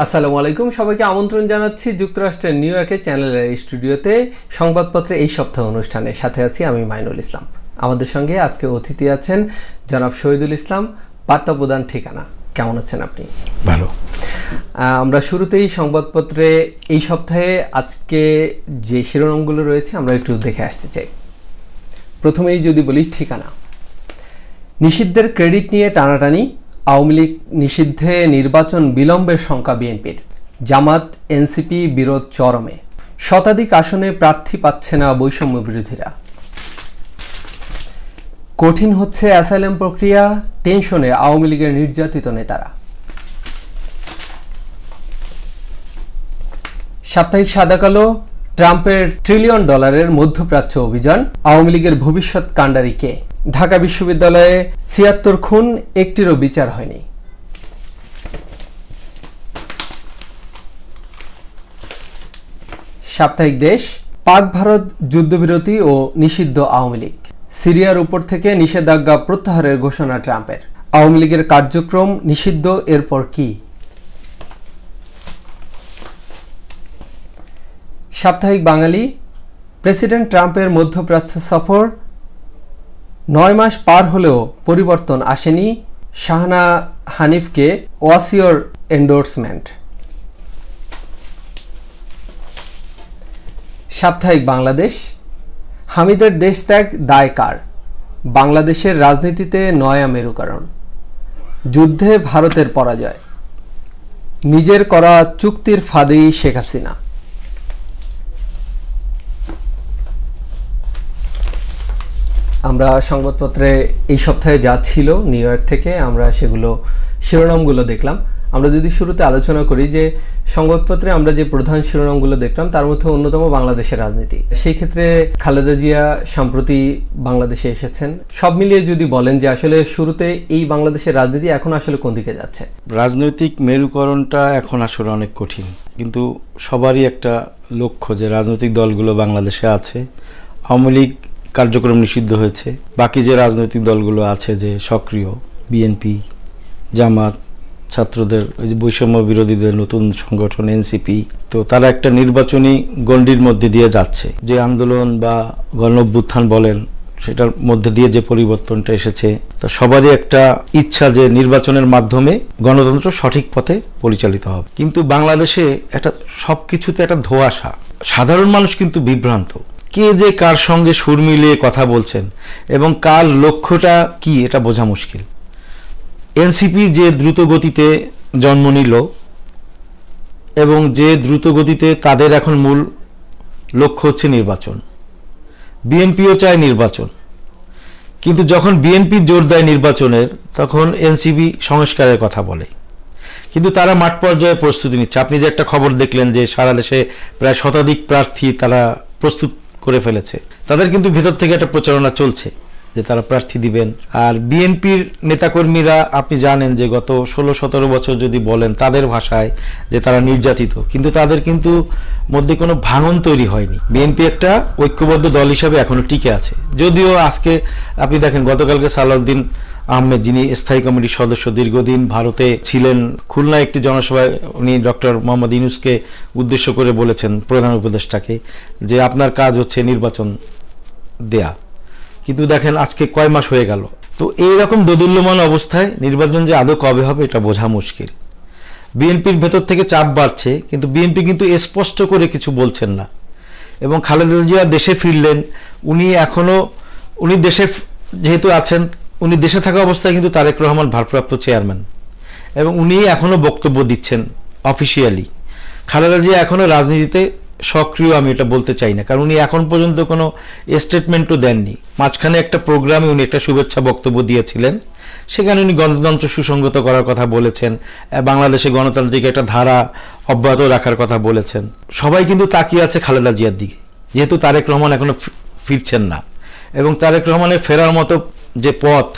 আসসালামু আলাইকুম, সবাইকে আমন্ত্রণ জানাচ্ছি যুক্তরাষ্ট্রের নিউ ইয়র্কের চ্যানেলের স্টুডিওতে সংবাদপত্রে এই সপ্তাহ অনুষ্ঠানে। সাথে আছি আমি মাইনুল ইসলাম। আমাদের সঙ্গে আজকে অতিথি আছেন জনাব শহীদুল ইসলাম, বার্তা প্রদান ঠিকানা। কেমন আছেন আপনি? ভালো। আমরা শুরুতেই সংবাদপত্রে এই সপ্তাহে আজকে যে শিরোনামগুলো রয়েছে আমরা একটু দেখে আসতে চাই। প্রথমেই যদি বলি ঠিকানা, নিষিদ্ধের ক্রেডিট নিয়ে টানাটানি, আওয়ামী লীগ নিষিদ্ধে নির্বাচন বিলম্বের শঙ্কা বিএনপির, জামাত এনসিপি বিরোধ চরমে, শতাধিক আসনে প্রার্থী পাচ্ছে না বৈষম্য বিরোধীরা, কঠিন হচ্ছে অ্যাসাইলাম প্রক্রিয়া, টেনশনে আওয়ামী লীগের নির্যাতিত নেতারা। সাপ্তাহিক সাদাকালো, ট্রাম্পের $1 ট্রিলিয়ন মধ্যপ্রাচ্য অভিযান, আওয়ামী লীগের ভবিষ্যৎ কাণ্ডারি কে, ঢাকা বিশ্ববিদ্যালয়ে ৭৬ খুন, একটিরও বিচার হয়নি। সাপ্তাহিক দেশ, পাক ভারত যুদ্ধবিরতি ও নিষিদ্ধ আওয়ামী লীগ, সিরিয়ার উপর থেকে নিষেধাজ্ঞা প্রত্যাহারের ঘোষণা ট্রাম্পের, আওয়ামী লীগের কার্যক্রম নিষিদ্ধ, এরপর কি? সাপ্তাহিক বাঙালি, প্রেসিডেন্ট ট্রাম্পের মধ্যপ্রাচ্য সফর, 9 মাস পার হলেও পরিবর্তন আসেনি, শাহনা হানিফকে ওয়াসিয়র এন্ডোর্সমেন্ট। সাপ্তাহিক বাংলাদেশ, হামিদের দেশত্যাগ দায় কার, বাংলাদেশের রাজনীতিতে নয়া মেরুকরণ, যুদ্ধে ভারতের পরাজয়, নিজের করা চুক্তির ফাঁদেই শেখ হাসিনা। আমরা সংবাদপত্রে এই সপ্তাহে যা ছিল নিউ ইয়র্ক থেকে আমরা সেগুলো শিরোনামগুলো দেখলাম। আমরা যদি শুরুতে আলোচনা করি যে সংবাদপত্রে আমরা যে প্রধান শিরোনামগুলো দেখলাম তার মধ্যে অন্যতম বাংলাদেশের রাজনীতি। সেই ক্ষেত্রে খালেদা জিয়া সম্প্রতি বাংলাদেশে এসেছেন। সব মিলিয়ে যদি বলেন যে আসলে শুরুতে এই বাংলাদেশের রাজনীতি এখন আসলে কোন দিকে যাচ্ছে? রাজনৈতিক মেরুকরণটা এখন আসলে অনেক কঠিন, কিন্তু সবারই একটা লক্ষ্য যে রাজনৈতিক দলগুলো বাংলাদেশে আছে। আওয়ামী লীগ কার্যক্রম নিষিদ্ধ হয়েছে, বাকি যে রাজনৈতিক দলগুলো আছে যে সক্রিয়, বিএনপি, জামাত, ছাত্রদের ওই যে বৈষম্য বিরোধীদের নতুন সংগঠন এনসিপি, তো তারা একটা নির্বাচনী গণ্ডির মধ্যে দিয়ে যাচ্ছে। যে আন্দোলন বা গণঅভ্যুত্থান বলেন, সেটার মধ্যে দিয়ে যে পরিবর্তনটা এসেছে, তা সবারই একটা ইচ্ছা যে নির্বাচনের মাধ্যমে গণতন্ত্র সঠিক পথে পরিচালিত হবে। কিন্তু বাংলাদেশে একটা সব কিছুতে একটা ধোঁয়াশা, সাধারণ মানুষ কিন্তু বিভ্রান্ত। কে যে কার সঙ্গে সুর মিলিয়ে কথা বলছেন এবং কার লক্ষ্যটা কি এটা বোঝা মুশকিল। এনসিপি যে দ্রুত গতিতে জন্ম নিল এবং যে দ্রুত গতিতে তাদের এখন মূল লক্ষ্য হচ্ছে নির্বাচন, বিএনপিও চায় নির্বাচন, কিন্তু যখন বিএনপি জোর দেয় নির্বাচনের তখন এনসিপি সংস্কারের কথা বলে। কিন্তু তারা মাঠ পর্যায়ে প্রস্তুতি নিচ্ছে। আপনি যে একটা খবর দেখলেন যে সারা দেশে প্রায় শতাধিক প্রার্থী তারা প্রস্তুত করে ফেলেছে, তাদের কিন্তু ভেতর থেকে একটা প্রচারণা চলছে যে তারা প্রার্থী দিবেন। আর বিএনপির নেতাকর্মীরা আপনি জানেন যে গত 16-17 বছর যদি বলেন তাদের ভাষায় যে তারা নির্যাতিত, কিন্তু তাদের কিন্তু মধ্যে কোনো ভাঙন তৈরি হয়নি। বিএনপি একটা ঐক্যবদ্ধ দল হিসাবে এখনো টিকে আছে। যদিও আজকে আপনি দেখেন গতকালকে সালাউদ্দিন আহমেদ, যিনি স্থায়ী কমিটির সদস্য, দীর্ঘদিন ভারতে ছিলেন, খুলনায় একটি জনসভায় উনি ডক্টর মোহাম্মদ ইউনূসকে উদ্দেশ্য করে বলেছেন, প্রধান উপদেষ্টাকে, যে আপনার কাজ হচ্ছে নির্বাচন দেয়া। কিন্তু দেখেন আজকে কয় মাস হয়ে গেল। তো এইরকম দোদুল্যমান অবস্থায় নির্বাচন যে আদৌ কবে হবে এটা বোঝা মুশকিল। বিএনপির ভেতর থেকে চাপ বাড়ছে, কিন্তু বিএনপি কিন্তু স্পষ্ট করে কিছু বলছেন না। এবং খালেদা জিয়া দেশে ফিরলেন, উনি দেশে যেহেতু আছেন, উনি দেশে থাকা অবস্থায় কিন্তু তারেক রহমান ভারপ্রাপ্ত চেয়ারম্যান এবং উনি এখনও বক্তব্য দিচ্ছেন অফিসিয়ালি। খালেদা জিয়া এখনও রাজনীতিতে সক্রিয় আমি এটা বলতে চাই না, কারণ উনি এখন পর্যন্ত কোনো স্টেটমেন্টও দেননি। মাঝখানে একটা প্রোগ্রামে উনি একটা শুভেচ্ছা বক্তব্য দিয়েছিলেন, সেখানে উনি গণতন্ত্র সুসংগত করার কথা বলেছেন, বাংলাদেশে গণতান্ত্রিক একটা ধারা অব্যাহত রাখার কথা বলেছেন। সবাই কিন্তু তাকিয়ে আছে খালেদা জিয়ার দিকে, যেহেতু তারেক রহমান এখনো ফিরছেন না এবং তারেক রহমানের ফেরার মতো যে পথ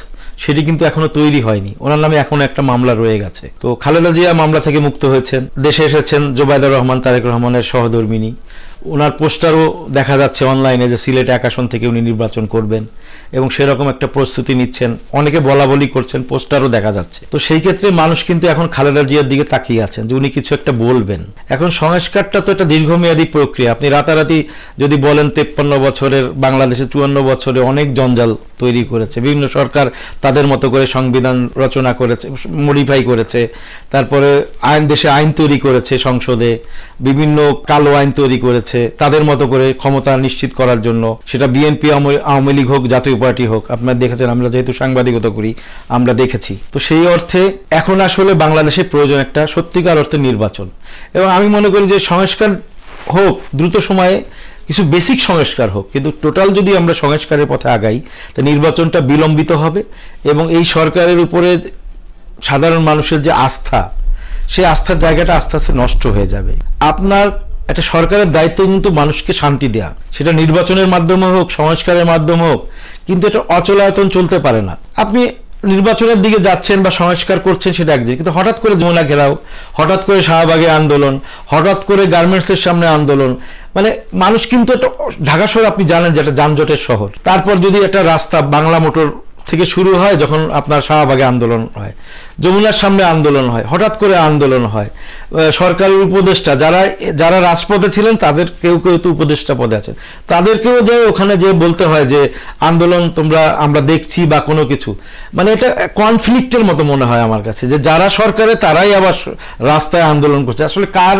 সেটি কিন্তু এখনো তৈরি হয়নি। ওনার নামে এখনো একটা মামলা রয়ে গেছে। তো খালেদা জিয়া মামলা থেকে মুক্ত হয়েছেন, দেশে এসেছেন জোবায়দা রহমান, তারেক রহমানের সহধর্মিনী, ওনার পোস্টারও দেখা যাচ্ছে অনলাইনে যে সিলেট এক আসন থেকে উনি নির্বাচন করবেন এবং সেরকম একটা প্রস্তুতি নিচ্ছেন, অনেকে বলাবলি করছেন, পোস্টারও দেখা যাচ্ছে। তো সেই ক্ষেত্রে মানুষ কিন্তু এখন খালেদা জিয়ার দিকে তাকিয়ে আছেন যে উনি কিছু একটা বলবেন। এখন সংস্কারটা তো একটা দীর্ঘমেয়াদী প্রক্রিয়া। আপনি রাতারাতি যদি বলেন 53 বছরের বাংলাদেশে 54 বছরে অনেক জঞ্জাল তৈরি করেছে, বিভিন্ন সরকার তাদের মতো করে সংবিধান রচনা করেছে, মডিফাই করেছে, তারপরে দেশে আইন তৈরি করেছে, সংসদে বিভিন্ন কালো আইন তৈরি করেছে তাদের মতো করে ক্ষমতা নিশ্চিত করার জন্য, সেটা বিএনপি আওয়ামী লীগ হোক জাতীয় পার্টি হোক। আপনারা দেখেছেন, আমরা যেহেতু সাংবাদিকতা করি আমরা দেখেছি। তো সেই অর্থে এখন আসলে বাংলাদেশে প্রয়োজন একটা সত্যিকার অর্থে নির্বাচন, এবং আমি মনে করি যে সংস্কার হোক, দ্রুত সময়ে কিছু বেসিক সংস্কার হোক, কিন্তু টোটাল যদি আমরা সংস্কারের পথে আগাই তা নির্বাচনটা বিলম্বিত হবে এবং এই সরকারের উপরে সাধারণ মানুষের যে আস্থা, সেই আস্থার জায়গাটা আস্তে আস্তে নষ্ট হয়ে যাবে। আপনার একটা সরকারের দায়িত্ব কিন্তু মানুষকে শান্তি দেয়া, সেটা নির্বাচনের মাধ্যমে হোক, সংস্কারের মাধ্যমে হোক, কিন্তু এটা অচলায়তন চলতে পারে না। আপনি নির্বাচনের দিকে যাচ্ছেন বা সংস্কার করছেন সেটা এক জিনিস, কিন্তু হঠাৎ করে যমুনা ঘেরাও, হঠাৎ করে শাহবাগে আন্দোলন, হঠাৎ করে গার্মেন্টসের সামনে আন্দোলন, মানে মানুষ কিন্তু একটা ঢাকা শহর আপনি জানেন যে একটা যানজটের শহর। তারপর যদি একটা রাস্তা বাংলা মোটর থেকে শুরু হয়, যখন আপনার শাহবাগে আন্দোলন হয়, যমুনার সামনে আন্দোলন হয়, হঠাৎ করে আন্দোলন হয়, সরকারের উপদেষ্টা যারা রাজপথে ছিলেন তাদের কেউ কেউ তো উপদেষ্টা পদে আছেন, তাদেরকেও যে ওখানে যে বলতে হয় যে আন্দোলন আমরা দেখছি বা কোনো কিছু, মানে এটা কনফ্লিক্টের মতো মনে হয় আমার কাছে, যে যারা সরকারে তারাই আবার রাস্তায় আন্দোলন করছে। আসলে কার,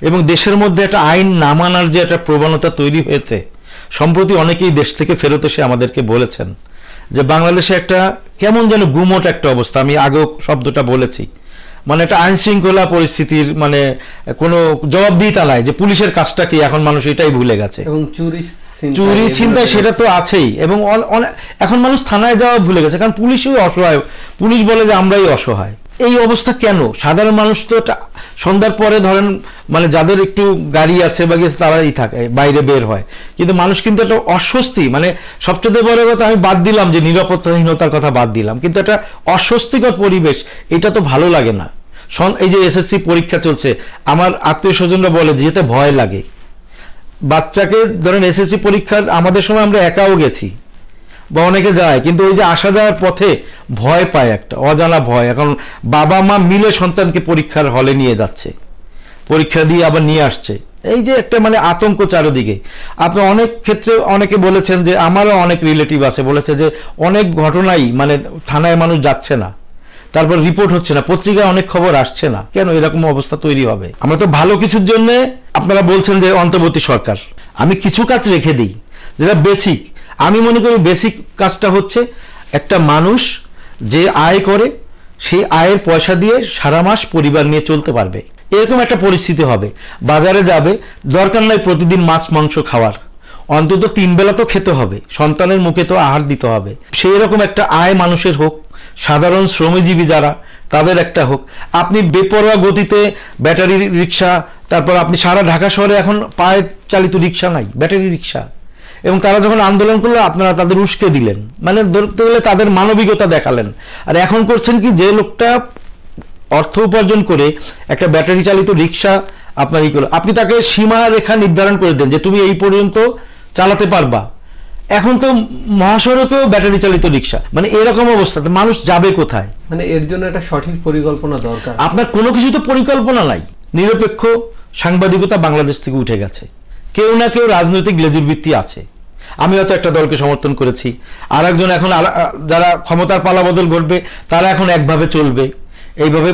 এবং দেশের মধ্যে একটা আইন না মানার যে একটা প্রবণতা তৈরি হয়েছে, সম্প্রতি অনেকেই দেশ থেকে ফেরত এসে আমাদেরকে বলেছেন যে বাংলাদেশে একটা কেমন যেন গুমোট একটা অবস্থা। আমি আগেও শব্দটা বলেছি, মানে একটা আইন শৃঙ্খলা পরিস্থিতির মানে কোনো জবাবদিহিতা নাই, যে পুলিশের কাজটা কি এখন মানুষ এটাই ভুলে গেছে, এবং চুরি ছিনতাই সেটা তো আছেই, এবং এখন মানুষ থানায় যাওয়া ভুলে গেছে, কারণ পুলিশও অসহায়, পুলিশ বলে যে আমরাই অসহায়। এই অবস্থা কেন? সাধারণ মানুষ তো সন্ধ্যার পরে ধরেন মানে যাদের একটু গাড়ি আছে বা গেছে তারাই থাকে, বাইরে বের হয়, কিন্তু মানুষ কিন্তু একটা অস্বস্তি, মানে সবচেয়ে বড় কথা আমি বাদ দিলাম যে নিরাপত্তাহীনতার কথা বাদ দিলাম, কিন্তু একটা অস্বস্তিকর পরিবেশ, এটা তো ভালো লাগে না। এই যে এসএসসি পরীক্ষা চলছে, আমার আত্মীয় স্বজনরা বলে যেতে ভয় লাগে। বাচ্চাকে ধরেন এসএসসি পরীক্ষার আমাদের সময় আমরা একাও গেছি বা অনেকে যায়, কিন্তু ওই যে আসা যাওয়ার পথে ভয় পায়, একটা অজানা ভয়। এখন বাবা মা মিলে সন্তানকে পরীক্ষার হলে নিয়ে যাচ্ছে, পরীক্ষা দিয়ে আবার নিয়ে আসছে, এই যে একটা মানে আতঙ্ক চারদিকে। আপনি অনেক ক্ষেত্রে অনেকে বলেছেন যে, আমারও অনেক রিলেটিভ আছে বলেছে যে অনেক ঘটনাই মানে থানায় মানুষ যাচ্ছে না, তারপর রিপোর্ট হচ্ছে না, পত্রিকায় অনেক খবর আসছে না। কেন এরকম অবস্থা তৈরি হবে? আমরা তো ভালো কিছুর জন্য, আপনারা বলছেন যে অন্তর্বর্তী সরকার, আমি কিছু কাজ রেখে দিই যেটা বেসিক। আমি মনে করি বেসিক কাজটা হচ্ছে একটা মানুষ যে আয় করে সেই আয়ের পয়সা দিয়ে সারা মাস পরিবার নিয়ে চলতে পারবে, এরকম একটা পরিস্থিতি হবে। বাজারে যাবে, দরকার নয় প্রতিদিন মাছ মাংস খাওয়ার, অন্তত 3 বেলা তো খেতে হবে, সন্তানের মুখে তো আহার দিতে হবে, সেই রকম একটা আয় মানুষের হোক, সাধারণ শ্রমজীবী যারা তাদের একটা হোক। আপনি বেপরোয়া গতিতে ব্যাটারি রিক্সা, তারপর আপনি সারা ঢাকা শহরে এখন পায়ে চালিত রিক্সা নাই, ব্যাটারি রিক্সা, এবং তারা যখন আন্দোলন করলো আপনারা তাদের উস্কে দিলেন, মানে ধরতে গেলে তাদের মানবিকতা দেখালেন। আর এখন করছেন কি, যে লোকটা অর্থ উপার্জন করে একটা ব্যাটারি চালিত রিক্সা আপনার আপনি তাকে সীমা রেখা নির্ধারণ করে দেন যে তুমি এই পর্যন্ত চালাতে পারবা। এখন তো মহাসড়কেও ব্যাটারি চালিত রিক্সা, মানে এরকম অবস্থাতে মানুষ যাবে কোথায়? মানে এর জন্য একটা সঠিক পরিকল্পনা দরকার। আপনার কোনো কিছু তো পরিকল্পনা নাই। নিরপেক্ষ সাংবাদিকতা বাংলাদেশ থেকে উঠে গেছে, কেউ না কেউ রাজনৈতিক লেজুর ভিত্তি আছে। আমি হয়তো একটা দলকে সমর্থন করেছি, আর একজন এখন যারা ক্ষমতার পালাবদল ঘটবে তারা এখন একভাবে চলবে। এইভাবে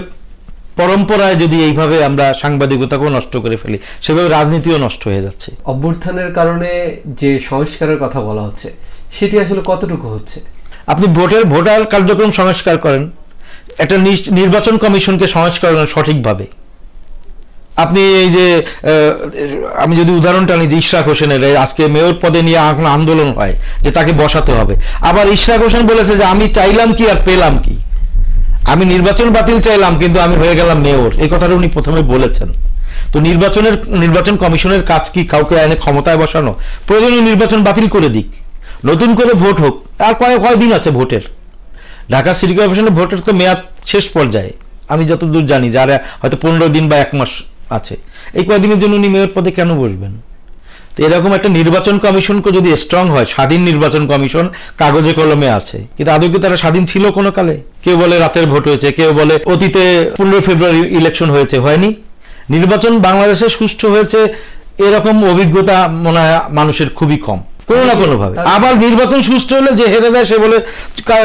পরম্পরায় যদি এইভাবে আমরা সাংবাদিকতাকেও নষ্ট করে ফেলি, সেভাবে রাজনীতিও নষ্ট হয়ে যাচ্ছে। অভ্যুত্থানের কারণে যে সংস্কারের কথা বলা হচ্ছে সেটি আসলে কতটুকু হচ্ছে? আপনি ভোটার কার্যক্রম সংস্কার করেন, একটা নির্বাচন কমিশনকে সংস্কার করেন সঠিকভাবে। আপনি এই যে আমি যদি উদাহরণটা নিই যে ইশরাক হোসেনের আজকে মেয়র পদে নিয়ে এখন আন্দোলন হয় যে তাকে বসাতে হবে, আবার ইশরাক হোসেন বলেছে যে আমি চাইলাম কি আর পেলাম কি, আমি নির্বাচন বাতিল চাইলাম কিন্তু আমি হয়ে গেলাম মেয়র, এই কথাটা উনি প্রথমে বলেছেন। তো নির্বাচন কমিশনের কাজ কি কাউকে আইনে ক্ষমতায় বসানো? প্রয়োজনীয় নির্বাচন বাতিল করে দিক, নতুন করে ভোট হোক। আর কয়দিন আছে ভোটের? ঢাকা সিটি কর্পোরেশনের ভোটের তো মেয়াদ শেষ পর্যায়ে, আমি যতদূর জানি, যারা হয়তো 15 দিন বা 1 মাস আছে। এই কয়দিনের জন্য উনি মেয়র পদে কেন বসবেন? তো এরকম একটা নির্বাচন কমিশনকে যদি স্ট্রং হয়, স্বাধীন নির্বাচন কমিশন কাগজে কলমে আছে, কিন্তু আদৌ কি তারা স্বাধীন ছিল কোনো কালে? কেউ বলে রাতের ভোট হয়েছে, কেউ বলে অতীতে 15 ফেব্রুয়ারি ইলেকশন হয়েছে, হয়নি। নির্বাচন বাংলাদেশে সুষ্ঠু হয়েছে এরকম অভিজ্ঞতা মনে হয় মানুষের খুবই কম, কোনো না কোনো ভাবে। আবার নির্বাচন সুষ্ঠু হলে যে হেরে যায় সে বলে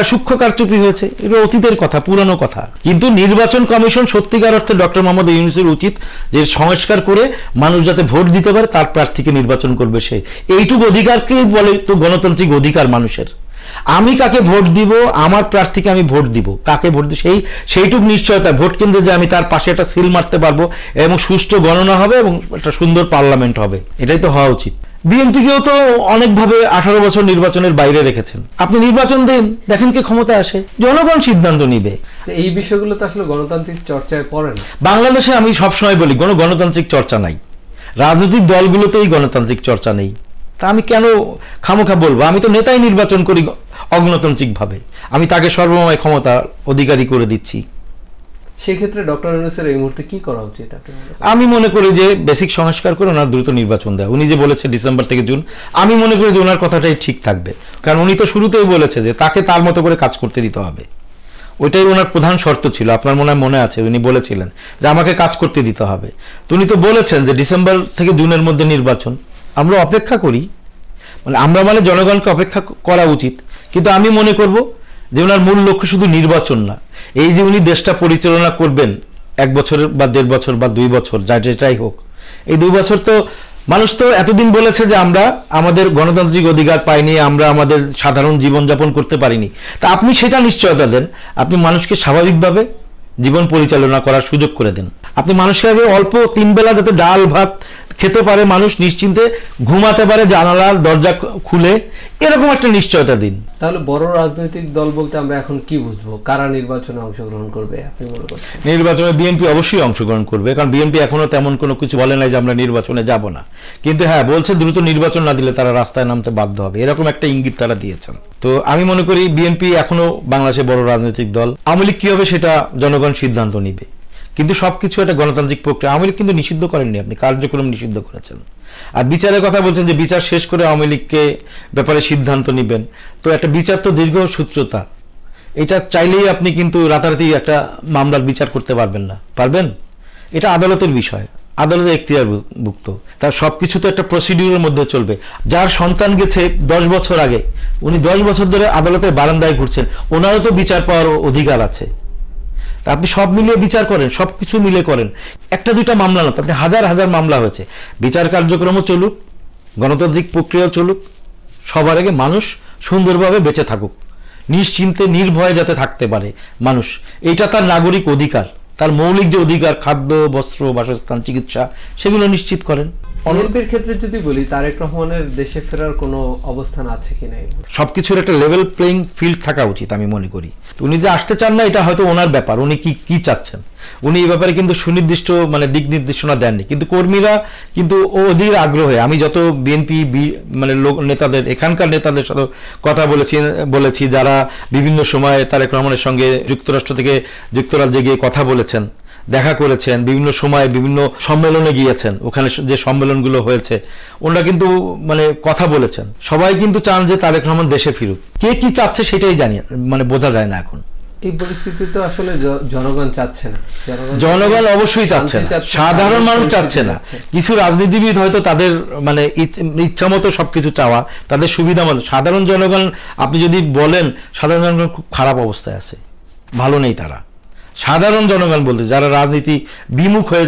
সূক্ষ্ম কারচুপি হয়েছে, এটা অতীতের কথা, পুরানো কথা। কিন্তু নির্বাচন কমিশন সত্যিকার অর্থে ডক্টর মোহাম্মদ ইউনূসের উচিত যে সংস্কার করে মানুষ যাতে ভোট দিতে পারে, তার প্রার্থীকে নির্বাচন করবে সে। এইটুকু অধিকারকেই বলে তো গণতান্ত্রিক অধিকার মানুষের। আমি কাকে ভোট দিব, আমার প্রার্থীকে আমি ভোট দিব, কাকে ভোট দিব সেইটুকু নিশ্চয়তা। ভোট কেন্দ্রে যে আমি তার পাশে একটা সিল মারতে পারবো এবং সুষ্ঠু গণনা হবে এবং একটা সুন্দর পার্লামেন্ট হবে, এটাই তো হওয়া উচিত। বিএনপিকেও তো অনেকভাবে 18 বছর নির্বাচনের বাইরে রেখেছেন। আপনি নির্বাচন দিন, দেখেন কে ক্ষমতা আসে, জনগণ সিদ্ধান্ত নিবে। এই বিষয়গুলো তো আসলে গণতান্ত্রিক চর্চায় পড়ে না বাংলাদেশে। আমি সবসময় বলি কোনো গণতান্ত্রিক চর্চা নাই, রাজনৈতিক দলগুলোতেই গণতান্ত্রিক চর্চা নেই। তা আমি কেন খামোখা বলবো? আমি তো নেতাই নির্বাচন করি অগণতান্ত্রিকভাবে, আমি তাকে সর্বময় ক্ষমতা অধিকারী করে দিচ্ছি। সেক্ষেত্রে ডক্টর ইউনূসের এই মুহূর্তে কি করা উচিত? আমি মনে করি যে বেসিক সংস্কার করে ওনার দ্রুত নির্বাচন দেয়। উনি যে বলেছে ডিসেম্বর থেকে জুন, আমি মনে করি যে ওনার কথাটাই ঠিক থাকবে, কারণ উনি তো শুরুতেই বলেছে যে তাকে তার মতো করে কাজ করতে দিতে হবে। ওইটাই ওনার প্রধান শর্ত ছিল, আপনার মনে আছে উনি বলেছিলেন যে আমাকে কাজ করতে দিতে হবে। তো উনি তো বলেছেন যে ডিসেম্বর থেকে জুনের মধ্যে নির্বাচন। আমরা অপেক্ষা করি, আমরা জনগণকে অপেক্ষা করা উচিত। কিন্তু আমি মনে করব যে ওনার মূল লক্ষ্য শুধু নির্বাচন না, এই যে উনি দেশটা পরিচালনা করবেন 1 বছর বা 1.5 বছর বা 2 বছর, যেটাই হোক, এই 2 বছর তো মানুষ তো এতদিন বলেছে যে আমরা আমাদের গণতান্ত্রিক অধিকার পাইনি, আমরা আমাদের সাধারণ জীবনযাপন করতে পারিনি। তা আপনি সেটা নিশ্চয়তা দেন, আপনি মানুষকে স্বাভাবিকভাবে জীবন পরিচালনা করার সুযোগ করে দেন। আপনি মানুষকে আগে অল্প 3 বেলা যাতে ডাল ভাত খেতে পারে, মানুষ নিশ্চিন্তে ঘুমাতে পারে, জানালার দরজা খুলে, এরকম একটা নিশ্চয়তা দিন। তাহলে বড় রাজনৈতিক দল বলতে আমরা এখন কি বুঝবো? কারা নির্বাচনে অংশগ্রহণ করবে আপনি মনে করছেন? নির্বাচনে বিএনপি অবশ্যই অংশগ্রহণ করবে, কারণ বিএনপি এখনো তেমন কোনো কিছু বলে নাই যে আমরা নির্বাচনে যাব না। কিন্তু হ্যাঁ বলছে দ্রুত নির্বাচন না দিলে তারা রাস্তায় নামতে বাধ্য হবে, এরকম একটা ইঙ্গিত তারা দিয়েছেন। তো আমি মনে করি বিএনপি এখনো বাংলাদেশে বড় রাজনৈতিক দল। আওয়ামী লীগ কি হবে সেটা জনগণ সিদ্ধান্ত নিবে, কিন্তু সবকিছু একটা গণতান্ত্রিক প্রক্রিয়া। আওয়ামী লীগ কিন্তু নিষিদ্ধ করেননি, আপনি কার্যক্রম নিষিদ্ধ করেছেন। আর বিচারের কথা বলছেন যে বিচার শেষ করে আওয়ামী লীগকে ব্যাপারে সিদ্ধান্ত নেবেন। তো একটা বিচার তো দীর্ঘ সূত্রতা, এটা চাইলেই আপনি কিন্তু রাতারাতি একটা মামলার বিচার করতে পারবেন না, পারবেন? এটা আদালতের বিষয়, আদালতের এখতিয়ারভুক্ত। তার সবকিছু তো একটা প্রসিডিউরের মধ্যে চলবে। যার সন্তান গেছে 10 বছর আগে, উনি 10 বছর ধরে আদালতের বারান্দায় ঘুরছেন, ওনারও তো বিচার পাওয়ার অধিকার আছে। আপনি সব মিলিয়ে বিচার করেন, সবকিছু মিলে করেন, একটা দুইটা মামলা না, আপনি হাজার হাজার মামলা হয়েছে। বিচার কার্যক্রমও চলুক, গণতান্ত্রিক প্রক্রিয়াও চলুক, সবার আগে মানুষ সুন্দরভাবে বেঁচে থাকুক, নিশ্চিন্তে নির্ভয়ে যাতে থাকতে পারে মানুষ, এইটা তার নাগরিক অধিকার। তার মৌলিক যে অধিকার, খাদ্য, বস্ত্র, বাসস্থান, চিকিৎসা, সেগুলো নিশ্চিত করেন। বিএনপির ক্ষেত্রে যদি বলি, তারেক রহমানের দেশে ফেরার কোনো অবস্থান আছে কিনা? সবকিছুর একটা লেভেল প্লেইং ফিল্ড থাকা উচিত আমি মনে করি। উনি যে আসতে চান না এটা হয়তো ওনার ব্যাপার, উনি কি চাচ্ছেন, উনি এই ব্যাপারে কিন্তু সুনির্দিষ্ট দিক নির্দেশনা দেননি। কিন্তু কর্মীরা কিন্তু অধীর আগ্রহে, আমি যত বিএনপি নেতাদের, এখানকার নেতাদের সাথে কথা বলেছি যারা বিভিন্ন সময় তারেক রহমানের সঙ্গে যুক্তরাষ্ট্র থেকে যুক্তরাজ্যে গিয়ে কথা বলেছেন, দেখা করেছেন, বিভিন্ন সময় বিভিন্ন সম্মেলনে গিয়েছেন, ওখানে যে সম্মেলনগুলো হয়েছে ওনারা কিন্তু কথা বলেছেন। সবাই কিন্তু চান যে তারেক রহমান দেশে ফিরুক। কে কি চাচ্ছে সেটাই জানি বোঝা যায় না এখন। এই পরিস্থিতিতে আসলে জনগণ চাচ্ছে না, জনগণ অবশ্যই চাচ্ছে না, সাধারণ মানুষ চাচ্ছে না। কিছু রাজনীতিবিদ হয়তো তাদের ইচ্ছামতো সবকিছু চাওয়া, তাদের সুবিধা মতো। সাধারণ জনগণ আপনি যদি বলেন, সাধারণ জনগণ খুব খারাপ অবস্থায় আছে, ভালো নেই তারা। সাধারণ জনগণ বলতে যারা রাজনীতি বিমুখ হয়ে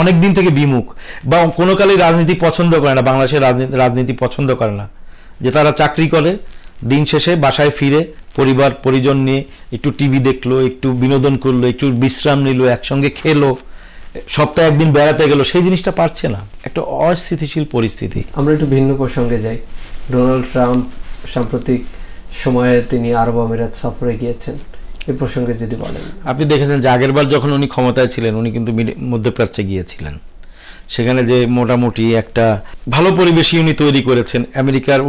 অনেক দিন থেকে বিমুখ, বা কোনো কালে রাজনীতি পছন্দ করে না, বাংলাদেশের রাজনীতি পছন্দ করে না, যে তারা চাকরি করে, দিন শেষে বাসায় ফিরে পরিবার পরিজন নিয়ে একটু টিভি দেখলো, একটু বিনোদন করলো, একটু বিশ্রাম নিল, একসঙ্গে খেলো, সপ্তাহে একদিন বেড়াতে গেল, সেই জিনিসটা পারছে না। একটা অস্থিতিশীল পরিস্থিতি। আমরা একটু ভিন্ন প্রসঙ্গে যাই। ডোনাল্ড ট্রাম্প সাম্প্রতিক সময়ে তিনি আরব আমিরাত সফরে গিয়েছেন, এই প্রসঙ্গে যদি বলেন। আপনি দেখেছেন যে আগেরবার যখন উনি ক্ষমতায় ছিলেন, উনি কিন্তু মধ্যপ্রাচ্যে গিয়েছিলেন, সেখানে যে মোটামুটি একটা ভালো পরিবেশই উনি তৈরি করেছেন।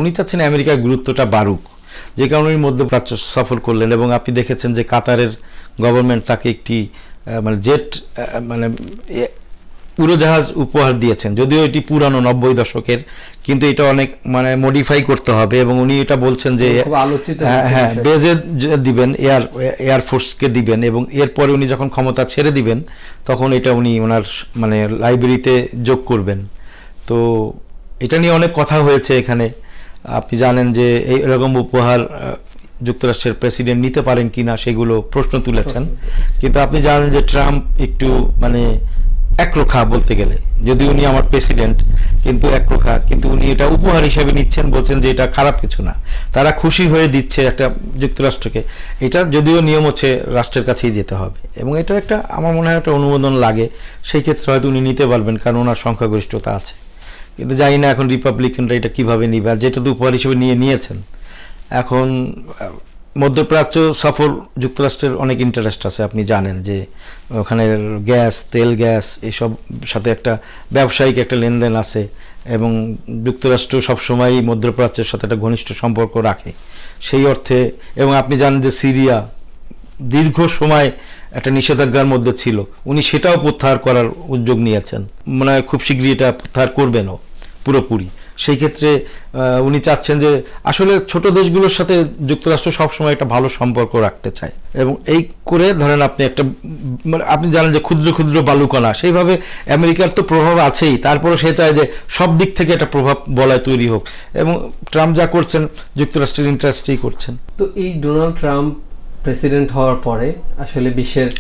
উনি চাচ্ছেন আমেরিকার গুরুত্বটা বাড়ুক, যে কারণে উনি মধ্যপ্রাচ্য সফর করলেন। এবং আপনি দেখেছেন যে কাতারের গভর্নমেন্ট তাকে একটি জেট উড়োজাহাজ উপহার দিয়েছেন, যদিও এটি পুরানো 90 দশকের, কিন্তু এটা অনেক মানে মডিফাই করতে হবে এবং উনি এটা বলছেন যে হ্যাঁ বেজে দিবেন, এয়ারফোর্সকে দিবেন এবং এরপরে উনি যখন ক্ষমতা ছেড়ে দিবেন তখন এটা উনি ওনার মানে লাইব্রেরিতে যোগ করবেন। তো এটা নিয়ে অনেক কথা হয়েছে এখানে। আপনি জানেন যে এরকম উপহার যুক্তরাষ্ট্রের প্রেসিডেন্ট নিতে পারেন কিনা সেগুলো প্রশ্ন তুলেছেন, কিন্তু আপনি জানেন যে ট্রাম্প একটু মানে একরোখা বলতে গেলে, যদি উনি আমার প্রেসিডেন্ট কিন্তু একরোখা, কিন্তু উনি এটা উপহার হিসেবে নিচ্ছেন, বলছেন যে এটা খারাপ কিছু না, তারা খুশি হয়ে দিচ্ছে একটা যুক্তরাষ্ট্রকে। এটা যদিও নিয়ম হচ্ছে রাষ্ট্রের কাছেই যেতে হবে এবং এটার একটা আমার মনে হয় একটা অনুমোদন লাগে, সেই ক্ষেত্রে হয়তো উনি নিতে পারবেন কারণ ওনার সংখ্যাগরিষ্ঠতা আছে। কিন্তু জানি না এখন রিপাবলিকানরা এটা কীভাবে নিবে, আর যেটা তো উপহার হিসেবে নিয়েছেন। এখন মধ্যপ্রাচ্য সফর যুক্তরাষ্ট্রের অনেক ইন্টারেস্ট আছে, আপনি জানেন যে ওখানে গ্যাস, তেল গ্যাস এসব সাথে একটা ব্যবসায়িক একটা লেনদেন আছে এবং যুক্তরাষ্ট্র সবসময়ই মধ্যপ্রাচ্যের সাথে একটা ঘনিষ্ঠ সম্পর্ক রাখে সেই অর্থে। এবং আপনি জানেন যে সিরিয়া দীর্ঘ সময় একটা নিষেধাজ্ঞার মধ্যে ছিল, উনি সেটাও প্রত্যাহার করার উদ্যোগ নিয়েছেন, মনে হয় খুব শীঘ্রই এটা প্রত্যাহার করবেনও পুরোপুরি। সেই ক্ষেত্রে উনি চাচ্ছেন যে আসলে ছোট দেশগুলোর সাথে যুক্তরাষ্ট্র সবসময় একটা ভালো সম্পর্ক রাখতে চায় এবং এই করে ধরেন আপনি একটা মানে আপনি জানেন যে ক্ষুদ্র ক্ষুদ্র বালুকণা, সেইভাবে আমেরিকার তো প্রভাব আছেই, তারপরে সে চায় যে সব দিক থেকে একটা প্রভাব বলয় তৈরি হোক এবং ট্রাম্প যা করছেন যুক্তরাষ্ট্রের ইন্টারেস্টেই করছেন। তো এই ডোনাল্ড ট্রাম্প প্রেসিডেন্ট হওয়ার পরে আসলে বিশ্বের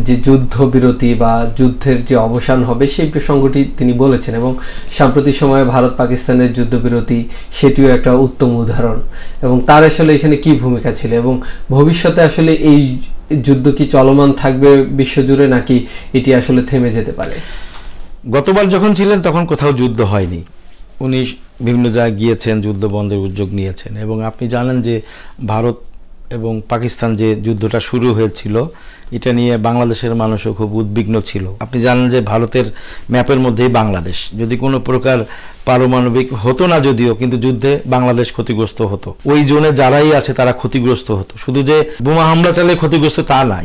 যে যুদ্ধবিরতি বা যুদ্ধের যে অবসান হবে সেই প্রসঙ্গটি তিনি বলেছেন এবং সাম্প্রতিক সময়ে ভারত পাকিস্তানের যুদ্ধবিরতি সেটিও একটা উত্তম উদাহরণ। এবং তার আসলে এখানে কি ভূমিকা ছিল এবং ভবিষ্যতে আসলে এই যুদ্ধ কি চলমান থাকবে বিশ্বজুড়ে নাকি এটি আসলে থেমে যেতে পারে? গতবার যখন ছিলেন তখন কোথাও যুদ্ধ হয়নি, উনি বিভিন্ন জায়গায় গিয়েছেন, যুদ্ধ বন্ধের উদ্যোগ নিয়েছেন এবং আপনি জানেন যে ভারত এবং পাকিস্তান যে যুদ্ধটা শুরু হয়েছিল এটা নিয়ে বাংলাদেশের মানুষও খুব উদ্বিগ্ন ছিল। আপনি জানেন যে ভারতের ম্যাপের মধ্যেই বাংলাদেশ, যদি কোনো প্রকার পারমাণবিক হতো না যদিও, কিন্তু যুদ্ধে বাংলাদেশ ক্ষতিগ্রস্ত হতো, ওই জোনে যারাই আছে তারা ক্ষতিগ্রস্ত হতো। শুধু যে বোমা হামলা চালিয়ে ক্ষতিগ্রস্ত তা না,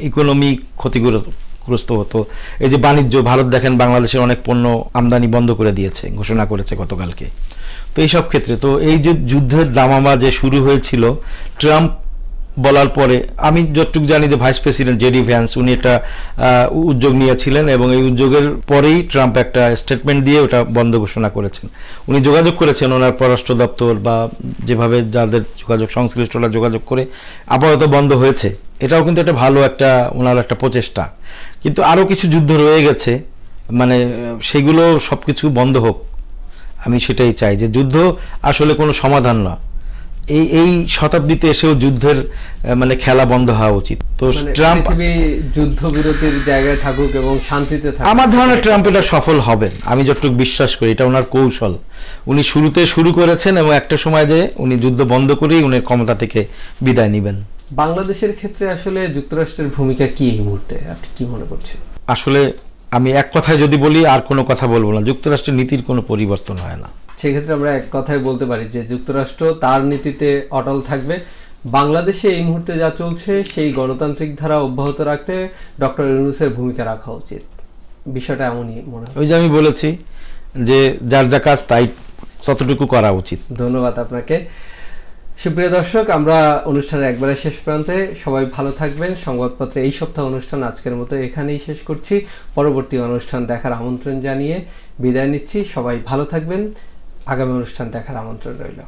ইকোনমি ক্ষতিগ্রস্ত হতো। এই যে বাণিজ্য, ভারত দেখেন বাংলাদেশের অনেক পণ্য আমদানি বন্ধ করে দিয়েছে, ঘোষণা করেছে গতকালকে। তো এইসব ক্ষেত্রে তো এই যে যুদ্ধের দামামা যে শুরু হয়েছিল ট্রাম্প বলার পরে, আমি যতটুকু জানি যে ভাইস প্রেসিডেন্ট জেডি ভ্যান্স উনি একটা উদ্যোগ নিয়েছিলেন এবং এই উদ্যোগের পরেই ট্রাম্প একটা স্টেটমেন্ট দিয়ে ওটা বন্ধ ঘোষণা করেছেন। উনি যোগাযোগ করেছেন ওনার পররাষ্ট্র দপ্তর বা যেভাবে যাদের যোগাযোগ সংশ্লিষ্টরা যোগাযোগ করে আপাতত বন্ধ হয়েছে, এটাও কিন্তু একটা ভালো একটা ওনার একটা প্রচেষ্টা। কিন্তু আরও কিছু যুদ্ধ রয়ে গেছে, মানে সেগুলো সব কিছু বন্ধ হোক, আমি সেটাই চাই যে যুদ্ধ আসলে কোনো সমাধান না। এই শতাব্দীতে এসেও যুদ্ধের মানে খেলা বন্ধ হওয়া উচিত। তো ট্রাম্প যুদ্ধবিরতির জায়গায় থাকুক এবং শান্তিতে থাকুক, আমার ধারণা ট্রাম্প এটা সফল হবেন, আমি যতটুকু বিশ্বাস করি এটা ওনার কৌশল। উনি শুরুতে শুরু করেছেন এবং একটা সময় যে উনি যুদ্ধ বন্ধ করেই উনি ক্ষমতা থেকে বিদায় নেবেন। বাংলাদেশের ক্ষেত্রে আসলে যুক্তরাষ্ট্রের ভূমিকা কি এই মুহূর্তে, আপনি কি মনে করছেন? আসলে আমি এক কথায় যদি বলি আর কোনো কথা বলবো না, যুক্তরাষ্ট্রের নীতির কোনো পরিবর্তন হয় না। সেক্ষেত্রে আমরা এক কথায় বলতে পারি যে যুক্তরাষ্ট্র তার নীতিতে অটল থাকবে। বাংলাদেশে এই মুহূর্তে যা চলছে সেই গণতান্ত্রিক ধারা অব্যাহত রাখতে ডক্টর ইউনূসের ভূমিকা রাখা উচিত, বিষয়টা এমনই মনে হয়। ওই যে আমি বলেছি যে যার যা কাজ তাই ততটুকু করা উচিত। ধন্যবাদ আপনাকে। সুপ্রিয় দর্শক, আমরা অনুষ্ঠানের একবারে শেষ প্রান্তে, সবাই ভালো থাকবেন। সংবাদপত্রে এই সপ্তাহ অনুষ্ঠান আজকের মতো এখানেই শেষ করছি। পরবর্তী অনুষ্ঠান দেখার আমন্ত্রণ জানিয়ে বিদায় নিচ্ছি। সবাই ভালো থাকবেন, আগামী অনুষ্ঠান দেখার আমন্ত্রণ রইল।